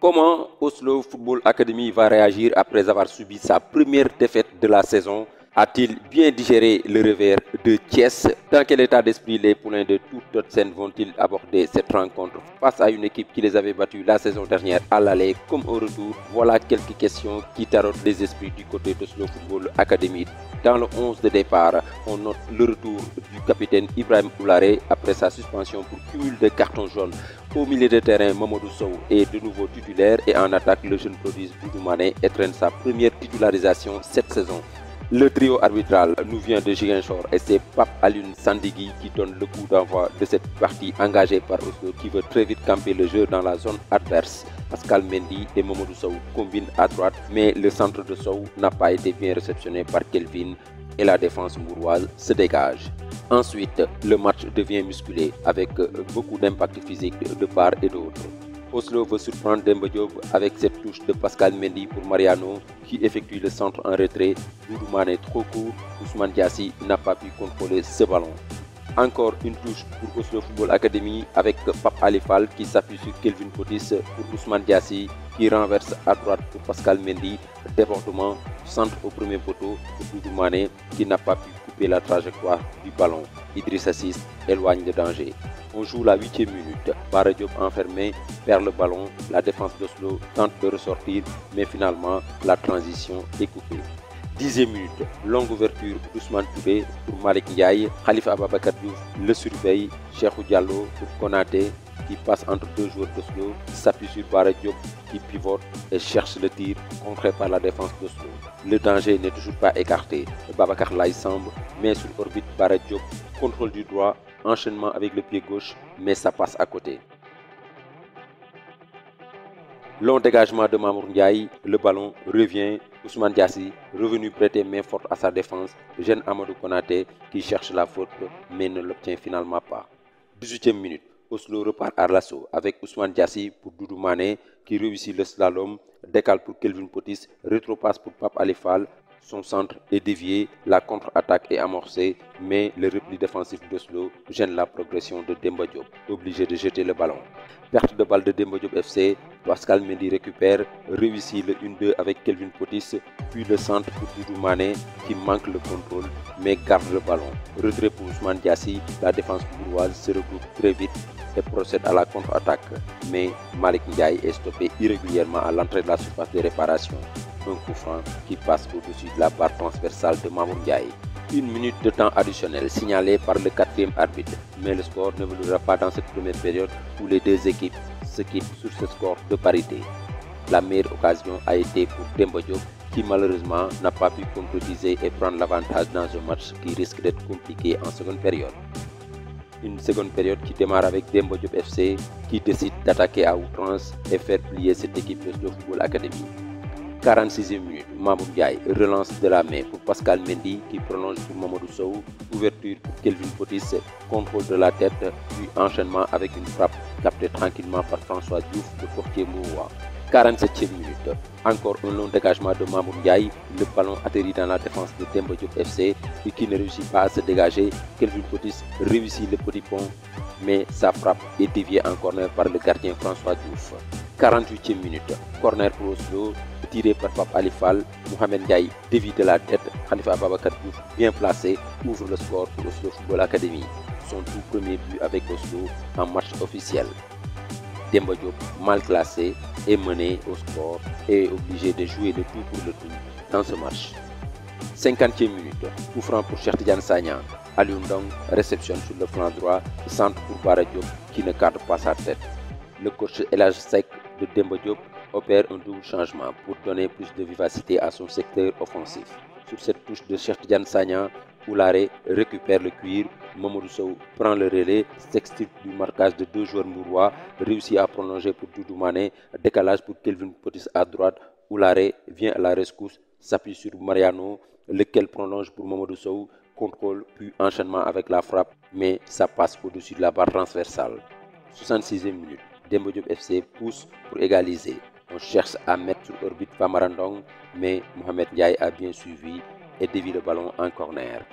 Comment Oslo Football Academy va réagir après avoir subi sa première défaite de la saison? A-t-il bien digéré le revers de Thiès? Dans quel état d'esprit les poulains de toute scène vont-ils aborder cette rencontre face à une équipe qui les avait battus la saison dernière à l'aller comme au retour? Voilà quelques questions qui taraudent les esprits du côté d'Oslo Football Academy. Dans le 11 de départ, on note le retour du capitaine Ibrahim Oularé après sa suspension pour cumul de cartons jaunes. Au milieu de terrain, Mamadou Sow est de nouveau titulaire et en attaque, le jeune prodige Doudou Mané étrenne sa première titularisation cette saison. Le trio arbitral nous vient de Ziguinchor et c'est Pape Alioune Sandigui qui donne le coup d'envoi de cette partie engagée par Oslo qui veut très vite camper le jeu dans la zone adverse. Pascal Mendy et Mamadou Sow combinent à droite, mais le centre de Sow n'a pas été bien réceptionné par Kelvin et la défense mouroise se dégage. Ensuite, le match devient musculé avec beaucoup d'impact physique de part et d'autre. Oslo veut surprendre Demba Diop avec cette touche de Pascal Mendy pour Mariano qui effectue le centre en retrait. Doudou Mané trop court, Ousmane Diassi n'a pas pu contrôler ce ballon. Encore une touche pour Oslo Football Academy avec Pape Alifal qui s'appuie sur Kelvin Potis pour Ousmane Diassi qui renverse à droite pour Pascal Mendy. Débordement, centre au premier poteau pour Doudou Mané qui n'a pas pu couper la trajectoire du ballon. Idrissa Ciss éloigne le danger. On joue la 8e minute. Bara Diop enfermé perd le ballon. La défense d'Oslo tente de ressortir, mais finalement la transition est coupée. 10e minute, longue ouverture d'Ousmane Touré pour Malik Ndiaye. Khalifa Ababakar Diouf le surveille. Cheikhou Diallo pour Konaté qui passe entre deux joueurs d'Oslo, s'appuie sur Bara Diop qui pivote et cherche le tir contré par la défense d'Oslo. Le danger n'est toujours pas écarté. Babacar Laye semble, met sur orbite Bara Diop, contrôle du droit, enchaînement avec le pied gauche, mais ça passe à côté. Long dégagement de Mamour Ndiaye, le ballon revient. Ousmane Diassi, revenu prêter main forte à sa défense, gêne Amadou Konaté qui cherche la faute mais ne l'obtient finalement pas. 18e minute, Oslo repart à l'assaut avec Ousmane Diassi pour Doudou Mané qui réussit le slalom, décale pour Kelvin Potis, rétropasse pour Pape Alifal. Son centre est dévié, la contre-attaque est amorcée, mais le repli défensif d'Oslo gêne la progression de Demba Diop, obligé de jeter le ballon. Perte de balle de Demba Diop FC, Pascal Mendy récupère, réussit le 1-2 avec Kelvin Potis, puis le centre pour Doudou Mané qui manque le contrôle, mais garde le ballon. Retrait pour Ousmane Diassi, la défense bourgeoise se regroupe très vite et procède à la contre-attaque, mais Malik Ndiaye est stoppé irrégulièrement à l'entrée de la surface de réparation. Un coup franc qui passe au-dessus de la barre transversale de Mamour Ndiaye. 1 minute de temps additionnel signalé par le 4e arbitre, mais le score ne évoluera pas dans cette première période où les deux équipes se quittent sur ce score de parité. La meilleure occasion a été pour Demba Diop qui malheureusement n'a pas pu concrétiser et prendre l'avantage dans un match qui risque d'être compliqué en seconde période. Une seconde période qui démarre avec Demba Diop FC qui décide d'attaquer à outrance et faire plier cette équipe de Football Academy. 46e minute, Mamour Ndiaye relance de la main pour Pascal Mendy qui prolonge pour Mamadou Sow, ouverture pour Kelvin Potis, contrôle de la tête, puis enchaînement avec une frappe captée tranquillement par François Diouf, le portier mourois. 47e minute, encore un long dégagement de Mamour Ndiaye, le ballon atterrit dans la défense de Demba Diop FC et qui ne réussit pas à se dégager. Kelvin Potis réussit le petit pont, mais sa frappe est déviée en corner par le gardien François Diouf. 48e minute, corner pour Oslo, tiré par Pape Alifal, Mohamed Ndiaye dévie de la tête, Khalifa Ababakar Diouf bien placé, ouvre le score pour Oslo Football Academy. Son tout premier but avec Oslo en match officiel. Demba Diop, mal classé, est mené au score et est obligé de jouer le tout pour le tout dans ce match. 50e minute, coup franc pour Cheikh Tidiane Sagna. Aliou Ndong réceptionne sur le flanc droit, centre pour Bara Diop qui ne cadre pas sa tête. Le coach Elhadj Seck de Demba Diop opère un double changement pour donner plus de vivacité à son secteur offensif. Sur cette touche de Cheikh Tidiane Sagna, Oularé récupère le cuir, Mamadou Sow prend le relais, s'extirpe du marquage de deux joueurs mourois, réussit à prolonger pour Doudou Mané, décalage pour Kelvin Potis à droite, Oularé vient à la rescousse, s'appuie sur Mariano, lequel prolonge pour Mamadou Sow, contrôle puis enchaînement avec la frappe, mais ça passe au-dessus de la barre transversale. 66e minute, Demba Diop FC pousse pour égaliser. On cherche à mettre sur orbite Famara Ndong, mais Mohamed Ndiaye a bien suivi et dévie le ballon en corner.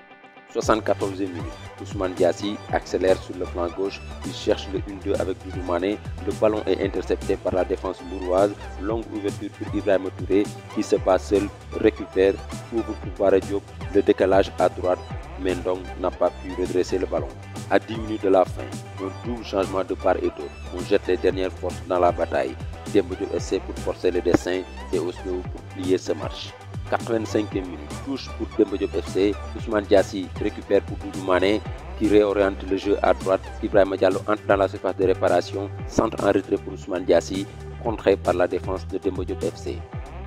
74e minute, Ousmane Diassi accélère sur le flanc gauche, il cherche le 1-2 avec Doudou Mané, le ballon est intercepté par la défense mbouroise, longue ouverture pour Ibrahima Touré qui se bat seul, récupère, ouvre pour Bara Diop, le décalage à droite, Mendong n'a pas pu redresser le ballon. À 10 minutes de la fin, un double changement de part et d'autre, on jette les dernières forces dans la bataille. Demba Diop essaie pour forcer le dessin et Oslo pour plier ce match. 85e minute, touche pour Demba Diop FC, Ousmane Diassi récupère pour Doudou Mané qui réoriente le jeu à droite, Ibrahima Diallo entre dans la surface de réparation, centre en retrait pour Ousmane Diassi, contré par la défense de Demba Diop FC.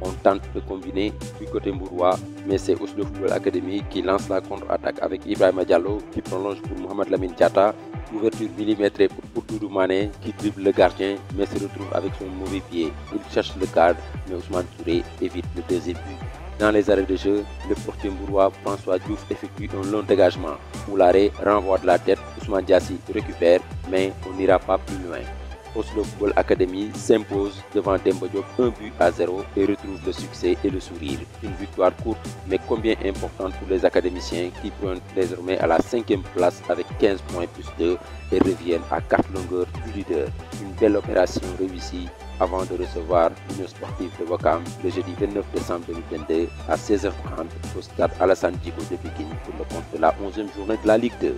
On tente de combiner du côté mbourois, mais c'est Oslo Football Academy qui lance la contre-attaque avec Ibrahima Diallo qui prolonge pour Mohamed Lamine Diatta. Ouverture millimétrée pour Doudou Mané qui dribble le gardien mais se retrouve avec son mauvais pied. Il cherche le cadre, mais Ousmane Touré évite le deuxième but. Dans les arrêts de jeu, le portier mbourois François Diouf effectue un long dégagement. Où l'arrêt renvoie de la tête, Ousmane Diassi récupère, mais on n'ira pas plus loin. Oslo Football Academy s'impose devant Demba Diop 1-0 et retrouve le succès et le sourire. Une victoire courte mais combien importante pour les académiciens qui pointent désormais à la 5e place avec 15 points plus 2 et reviennent à 4 longueurs du leader. Une belle opération réussie avant de recevoir l'Union sportive de Ouakam le jeudi 29 décembre 2022 à 16h30 au stade Alassane Djigo de Pékin pour le compte de la 11e journée de la Ligue 2.